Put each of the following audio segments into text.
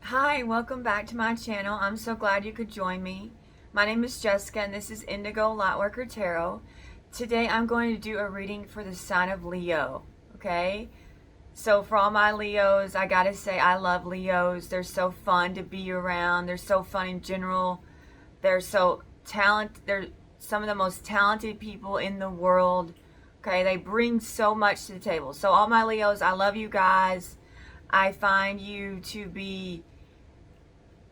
Hi, welcome back to my channel. I'm so glad you could join me. My name is Jessica and this is Indigo Lightworker Tarot. Today I'm going to do a reading for the sign of Leo, okay? So for all my Leos, I gotta say I love Leos. They're so fun to be around. They're so fun in general. They're so talented. They're some of the most talented people in the world. Okay, they bring so much to the table. So all my Leos, I love you guys. I find you to be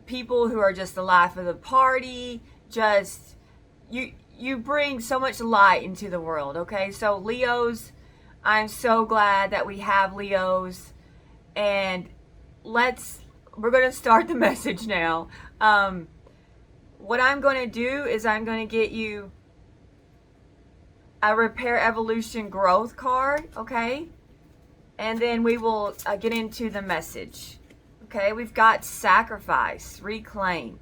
people who are just the life of the party. Just you bring so much light into the world. Okay, so Leos, I'm so glad that we have Leos, and we're gonna start the message now. What I'm going to do is I'm going to get you a Repair Evolution Growth card, okay? And then we will get into the message. Okay, we've got Sacrifice, Reclaim.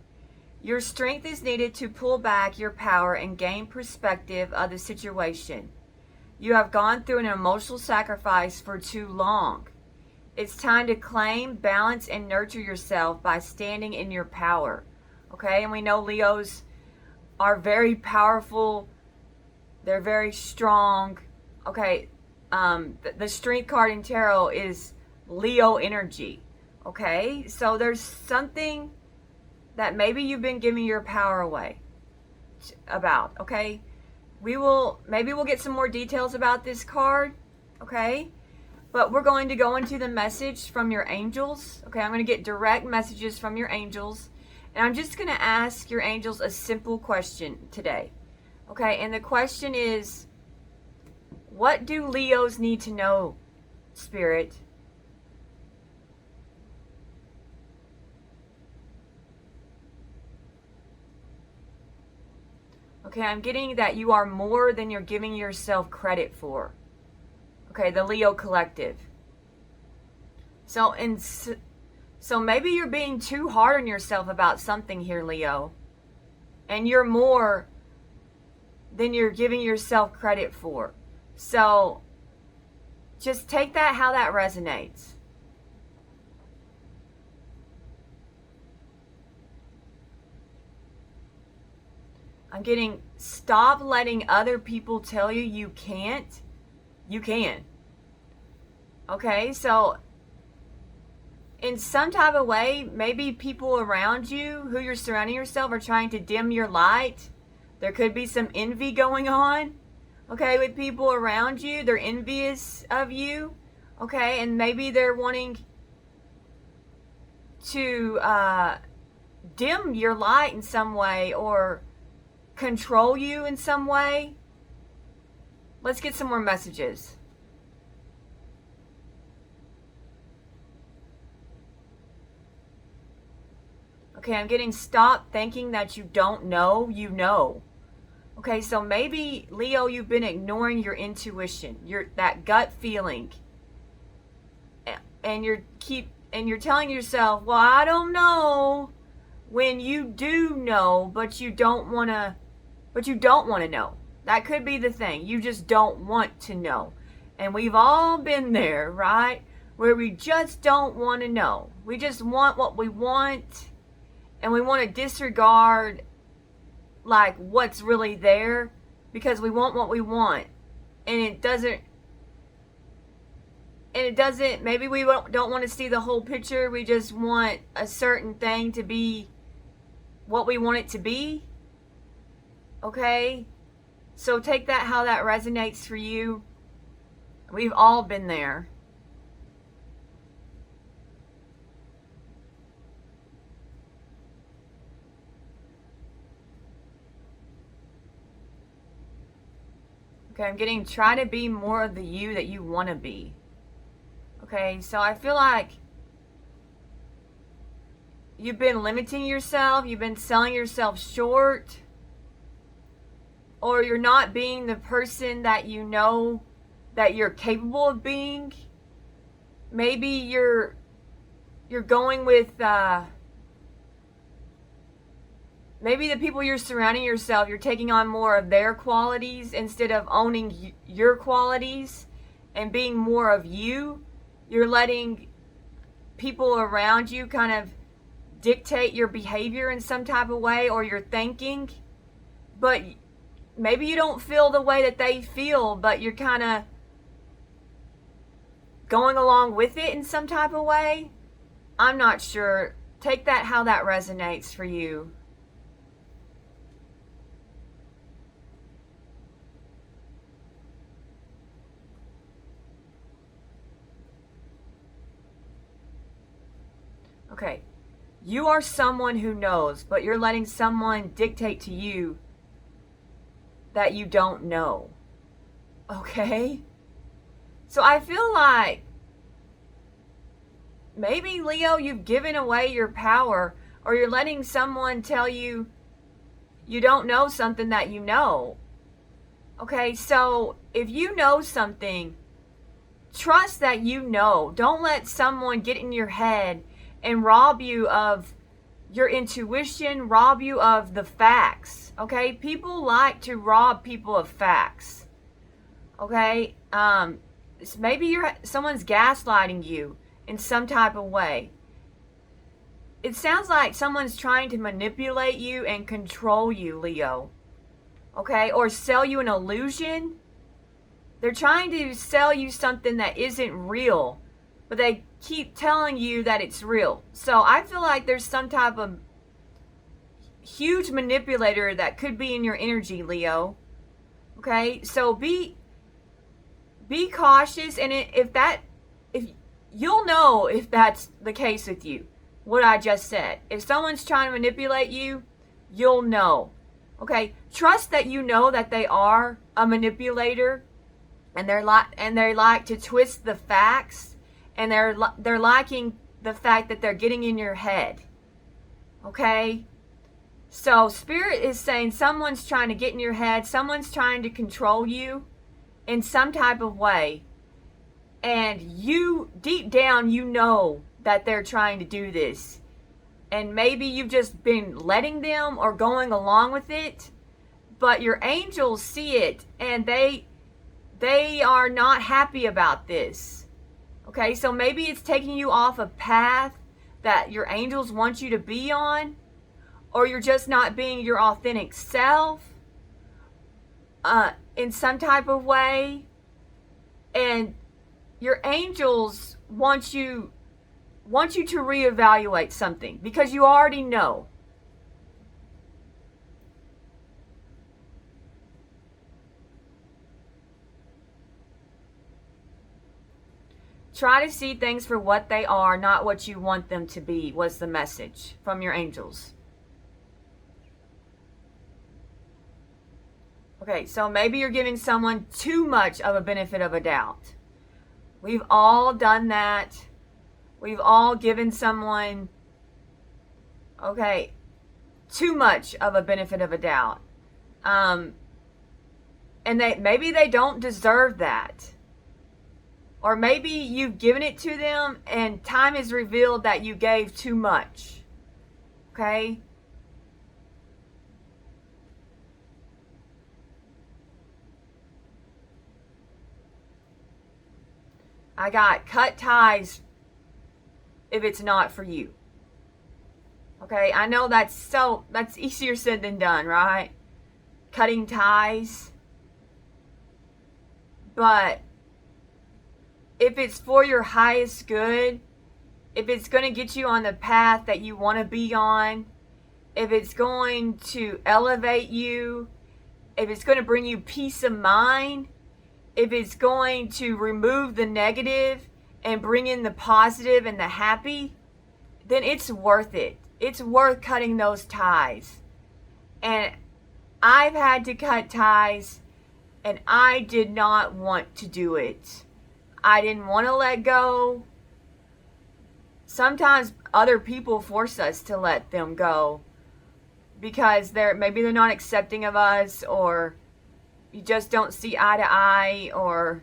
Your strength is needed to pull back your power and gain perspective of the situation. You have gone through an emotional sacrifice for too long. It's time to claim, balance, and nurture yourself by standing in your power. Okay, and we know Leos are very powerful. They're very strong. Okay, the Strength card in Tarot is Leo energy. Okay, so there's something that maybe you've been giving your power away about. Okay, maybe we'll get some more details about this card. Okay, but we're going to go into the message from your angels. Okay, I'm going to get direct messages from your angels. And I'm just going to ask your angels a simple question today. Okay, and the question is, what do Leos need to know, Spirit? Okay, I'm getting that you are more than you're giving yourself credit for. Okay, the Leo collective. So maybe you're being too hard on yourself about something here, Leo. And you're more than you're giving yourself credit for. So just take that how that resonates. I'm getting, stop letting other people tell you you can't. You can. Okay, so in some type of way, maybe people around you who you're surrounding yourself are trying to dim your light. There could be some envy going on, okay, with people around you. They're envious of you, okay, and maybe they're wanting to dim your light in some way or control you in some way. Let's get some more messages. Okay, I'm getting, stop thinking that you don't know, you know. Okay, so maybe, Leo, you've been ignoring your intuition, that gut feeling. And you're telling yourself, well, I don't know, when you do know, but you don't want to know. That could be the thing. You just don't want to know. And we've all been there, right? Where we just don't want to know. We just want what we want. And we want to disregard like what's really there because we want what we want. And it doesn't, maybe we don't want to see the whole picture. We just want a certain thing to be what we want it to be. Okay? So take that how that resonates for you. We've all been there. Okay, I'm getting, try to be more of the you that you want to be. Okay, so I feel like you've been limiting yourself. You've been selling yourself short. Or you're not being the person that you know that you're capable of being. Maybe you're going with maybe the people you're surrounding yourself, you're taking on more of their qualities instead of owning your qualities and being more of you. You're letting people around you kind of dictate your behavior in some type of way or your thinking, but maybe you don't feel the way that they feel, but you're kind of going along with it in some type of way. I'm not sure. Take that how that resonates for you. Okay. You are someone who knows, but you're letting someone dictate to you that you don't know. Okay? So I feel like maybe, Leo, you've given away your power, or you're letting someone tell you you don't know something that you know. Okay, so if you know something, trust that you know. Don't let someone get in your head and rob you of your intuition, rob you of the facts. Okay, people like to rob people of facts. Okay, maybe someone's gaslighting you in some type of way. It sounds like someone's trying to manipulate you and control you, Leo. Okay, or sell you an illusion. They're trying to sell you something that isn't real, but they keep telling you that it's real. So I feel like there's some type of huge manipulator that could be in your energy, Leo. Okay, so be cautious, and if you'll know if that's the case with you, what I just said. If someone's trying to manipulate you, you'll know. Okay, trust that you know that they are a manipulator, and they like to twist the facts, and they're liking the fact that they're getting in your head. Okay? So Spirit is saying someone's trying to get in your head, someone's trying to control you in some type of way. And you, deep down, you know that they're trying to do this. And maybe you've just been letting them or going along with it. But your angels see it, and they are not happy about this. Okay, so maybe it's taking you off a path that your angels want you to be on, or you're just not being your authentic self in some type of way. And your angels want you to reevaluate something because you already know. Try to see things for what they are, not what you want them to be, was the message from your angels. Okay, so maybe you're giving someone too much of a benefit of a doubt. We've all done that. We've all given someone, okay, too much of a benefit of a doubt. And maybe they don't deserve that. Or maybe you've given it to them and time has revealed that you gave too much. Okay? I got cut ties if it's not for you. Okay? I know that's easier said than done, right? Cutting ties. But if it's for your highest good, if it's going to get you on the path that you want to be on, if it's going to elevate you, if it's going to bring you peace of mind, if it's going to remove the negative and bring in the positive and the happy, then it's worth it. It's worth cutting those ties. And I've had to cut ties, and I did not want to do it. I didn't want to let go. Sometimes other people force us to let them go because maybe they're not accepting of us, or you just don't see eye to eye, or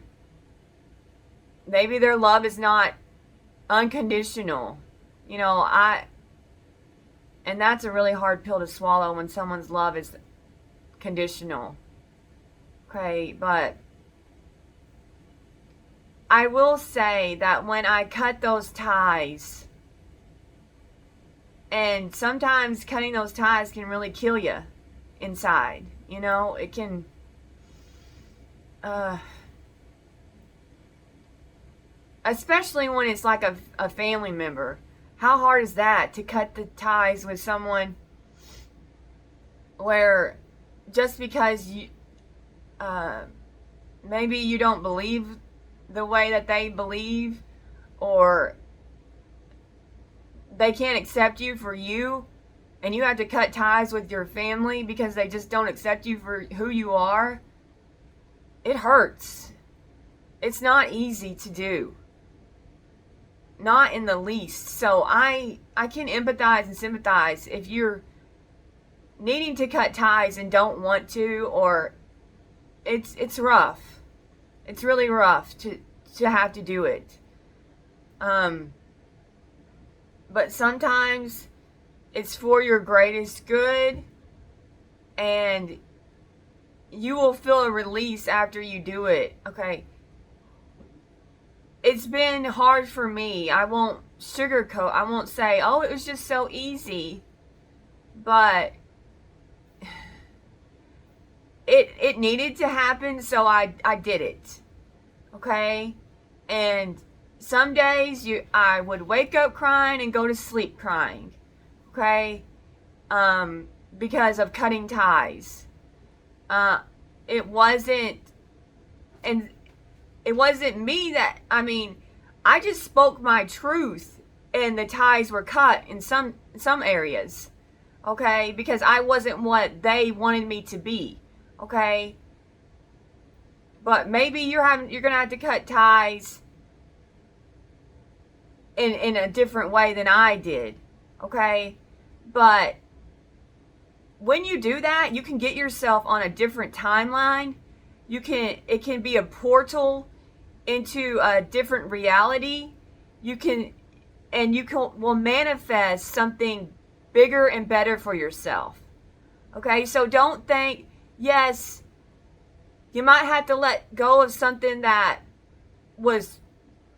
maybe their love is not unconditional. And that's a really hard pill to swallow when someone's love is conditional. Okay, but I will say that when I cut those ties, And sometimes cutting those ties can really kill you inside. You know, it can, especially when it's like a family member. How hard is that to cut the ties with someone where just because you, maybe you don't believe the way that they believe, or they can't accept you for you, and you have to cut ties with your family because they just don't accept you for who you are. It hurts. It's not easy to do. Not in the least. So I can empathize and sympathize if you're needing to cut ties and don't want to, or it's rough. It's really rough to have to do it. But sometimes it's for your greatest good, and you will feel a release after you do it. Okay. It's been hard for me. I won't sugarcoat. I won't say, oh, it was just so easy. But it needed to happen, so I did it. Okay? And some days I would wake up crying and go to sleep crying. Okay? Because of cutting ties. It wasn't me that, I just spoke my truth and the ties were cut in some areas. Okay? Because I wasn't what they wanted me to be. Okay? But maybe you're gonna have to cut ties in a different way than I did. Okay? But when you do that, you can get yourself on a different timeline. It can be a portal into a different reality. Will manifest something bigger and better for yourself. Okay? So don't think, yes, you might have to let go of something that was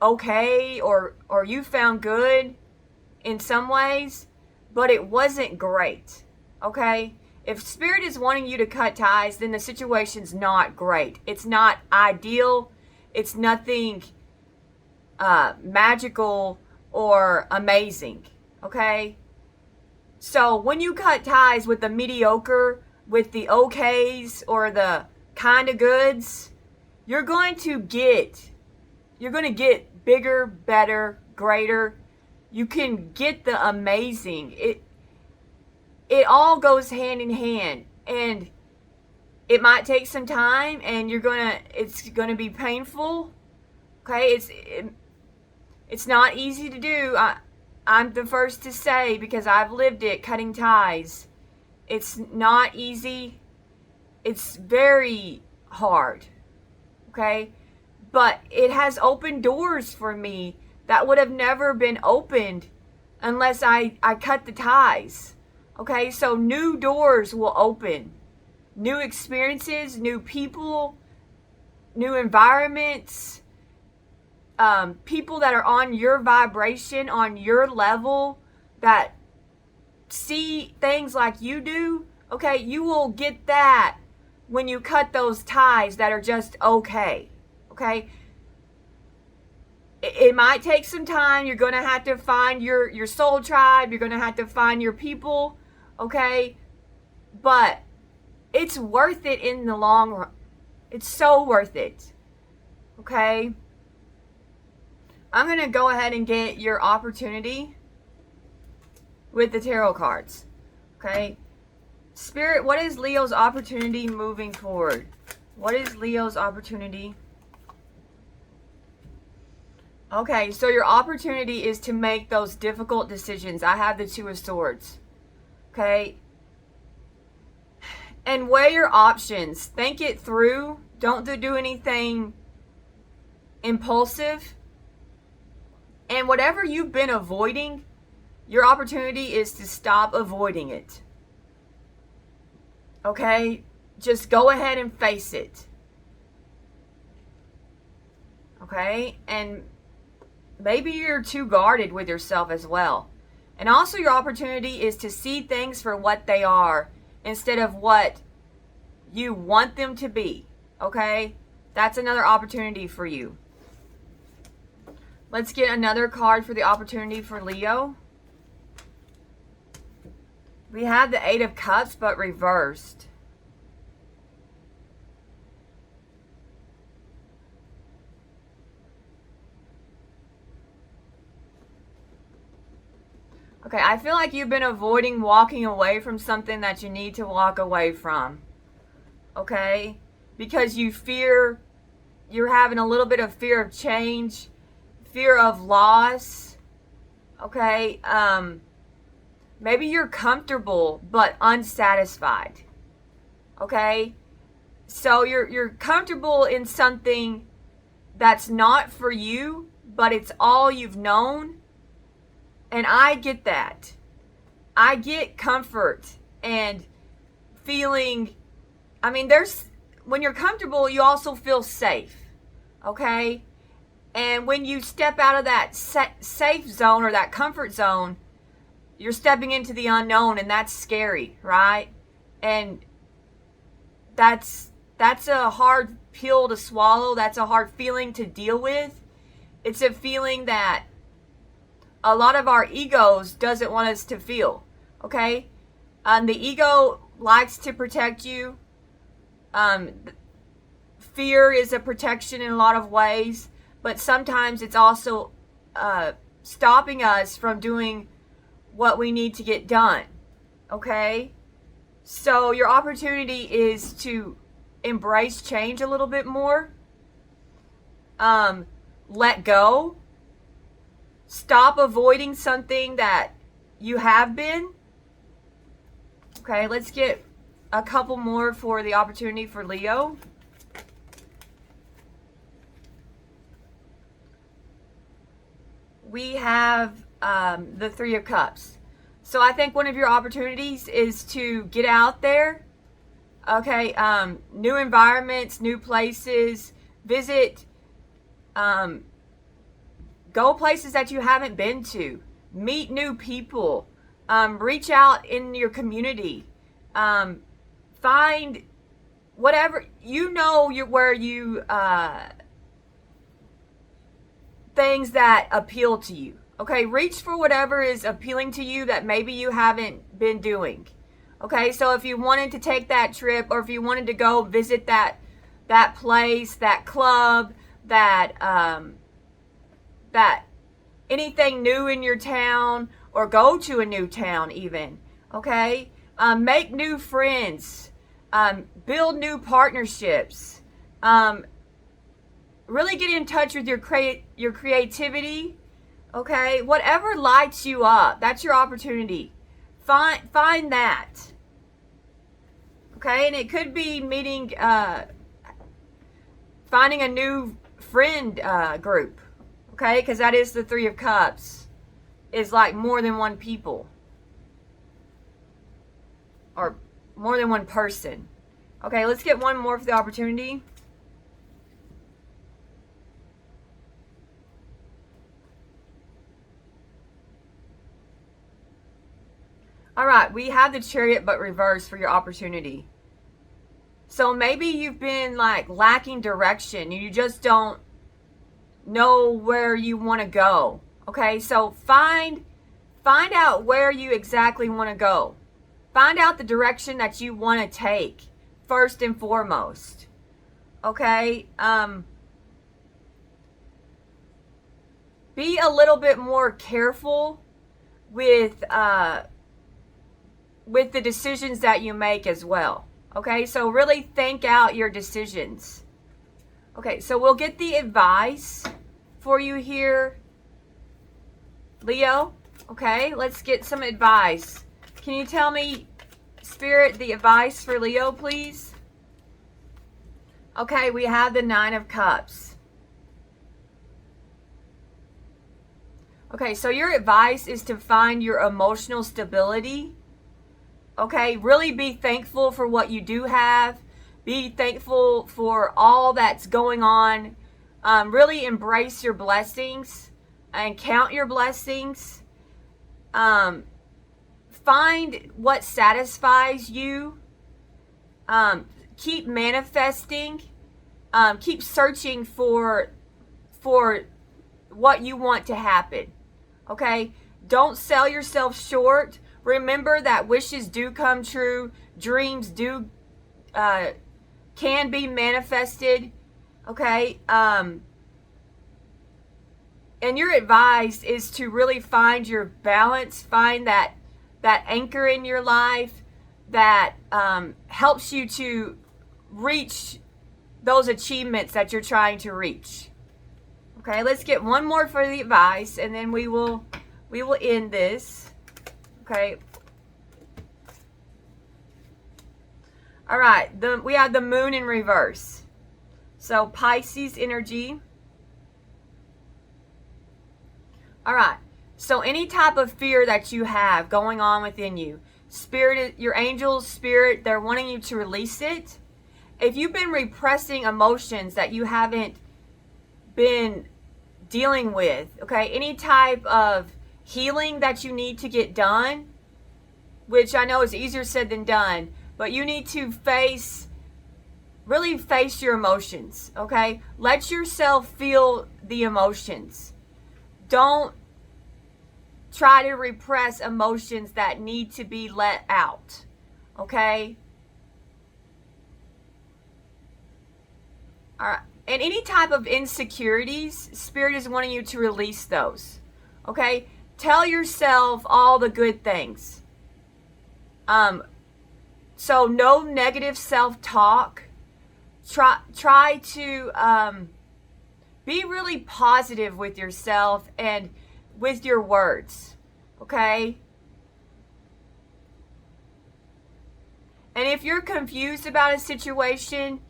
okay or you found good in some ways, but it wasn't great. Okay? If Spirit is wanting you to cut ties, then the situation's not great. It's not ideal. It's nothing magical or amazing. Okay? So when you cut ties with the mediocre, with the okays, or the kind of goods, you're going to get bigger, better, greater. You can get the amazing. It all goes hand in hand, and it might take some time, and it's gonna be painful. Okay, it's not easy to do. I'm the first to say, because I've lived it, cutting ties. It's not easy. It's very hard. Okay, but it has opened doors for me that would have never been opened unless I cut the ties. Okay, so new doors will open. New experiences, new people, new environments, people that are on your vibration, on your level, that see things like you do. Okay, you will get that when you cut those ties that are just okay. Okay? It might take some time. You're going to have to find your soul tribe. You're going to have to find your people. Okay? But it's worth it in the long run. It's so worth it. Okay? I'm going to go ahead and get your opportunity with the tarot cards. Okay? Spirit, what is Leo's opportunity moving forward? What is Leo's opportunity? Okay, so your opportunity is to make those difficult decisions. I have the Two of Swords. Okay? And weigh your options. Think it through. Don't do anything impulsive. And whatever you've been avoiding, your opportunity is to stop avoiding it. Okay? Just go ahead and face it. Okay? And maybe you're too guarded with yourself as well. And also your opportunity is to see things for what they are instead of what you want them to be. Okay? That's another opportunity for you. Let's get another card for the opportunity for Leo. We have the Eight of Cups, but reversed. Okay, I feel like you've been avoiding walking away from something that you need to walk away from. Okay? Because you fear, you're having a little bit of fear of change, fear of loss. Okay? Maybe you're comfortable but unsatisfied. Okay? So you're comfortable in something that's not for you, but it's all you've known. And I get that. I get comfort and feeling, I mean, when you're comfortable, you also feel safe. Okay? And when you step out of that safe zone or that comfort zone, you're stepping into the unknown, and that's scary, right? And that's a hard pill to swallow. That's a hard feeling to deal with. It's a feeling that a lot of our egos doesn't want us to feel, okay? The ego likes to protect you. Fear is a protection in a lot of ways, but sometimes it's also stopping us from doing what we need to get done, okay? So your opportunity is to embrace change a little bit more. Let go. Stop avoiding something that you have been. Okay, let's get a couple more for the opportunity for Leo. We have the Three of Cups. So I think one of your opportunities is to get out there. Okay, new environments, new places, visit, go places that you haven't been to, meet new people, reach out in your community, find whatever, where you, things that appeal to you. Okay, reach for whatever is appealing to you that maybe you haven't been doing. Okay, so if you wanted to take that trip, or if you wanted to go visit that place, that club, that anything new in your town, or go to a new town even. Okay, make new friends, build new partnerships. Really get in touch with your creativity. Okay, whatever lights you up, that's your opportunity. Find that. Okay, and it could be meeting, finding a new friend group. Okay, because that is the Three of Cups. Is like more than one people. Or more than one person. Okay, let's get one more for the opportunity. All right, we have the Chariot but reversed for your opportunity. So maybe you've been like lacking direction. You just don't know where you want to go. Okay, so find out where you exactly want to go. Find out the direction that you want to take first and foremost. Okay, be a little bit more careful with the decisions that you make as well. Okay, so really think out your decisions. Okay, so we'll get the advice for you here, Leo. Okay, let's get some advice. Can you tell me, Spirit, the advice for Leo, please? Okay, we have the Nine of Cups. Okay, so your advice is to find your emotional stability. Okay, really be thankful for what you do have. Be thankful for all that's going on. Really embrace your blessings and count your blessings. Find what satisfies you. Keep manifesting. Keep searching for what you want to happen. Okay? Don't sell yourself short. Remember that wishes do come true. Dreams do can be manifested. Okay? And your advice is to really find your balance, find that anchor in your life that helps you to reach those achievements that you're trying to reach. Okay, let's get one more for the advice, and then we will end this. Okay. All right, we have the moon in reverse. So Pisces energy. All right. So any type of fear that you have going on within you, spirit, your angels, spirit, they're wanting you to release it. If you've been repressing emotions that you haven't been dealing with, okay, any type of healing that you need to get done, which I know is easier said than done, but you need to really face your emotions, okay? Let yourself feel the emotions. Don't try to repress emotions that need to be let out, okay? All right. And any type of insecurities, Spirit is wanting you to release those, okay? Tell yourself all the good things. So no negative self-talk. Try to be really positive with yourself and with your words, okay? And if you're confused about a situation,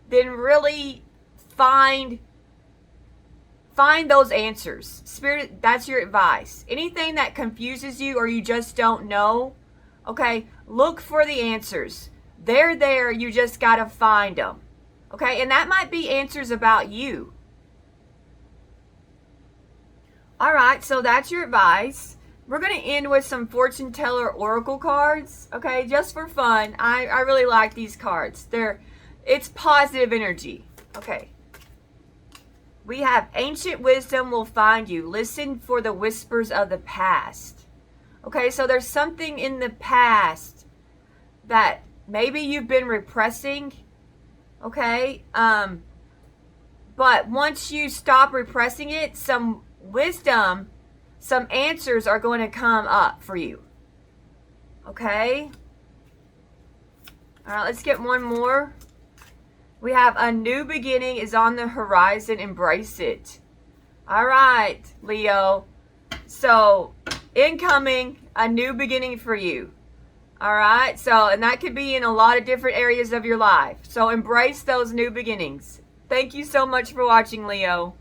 then really find those answers. Spirit, that's your advice. Anything that confuses you or you just don't know, okay, look for the answers. They're there, you just got to find them. Okay, and that might be answers about you. All right, so that's your advice. We're going to end with some fortune teller oracle cards, okay, just for fun. I really like these cards. It's positive energy. Okay. We have ancient wisdom will find you. Listen for the whispers of the past. Okay, so there's something in the past that maybe you've been repressing, okay? But once you stop repressing it, some wisdom, some answers are going to come up for you. Okay? All right, let's get one more. We have a new beginning is on the horizon. Embrace it. All right, Leo. So, incoming, a new beginning for you. All right? So, and that could be in a lot of different areas of your life. So, embrace those new beginnings. Thank you so much for watching, Leo.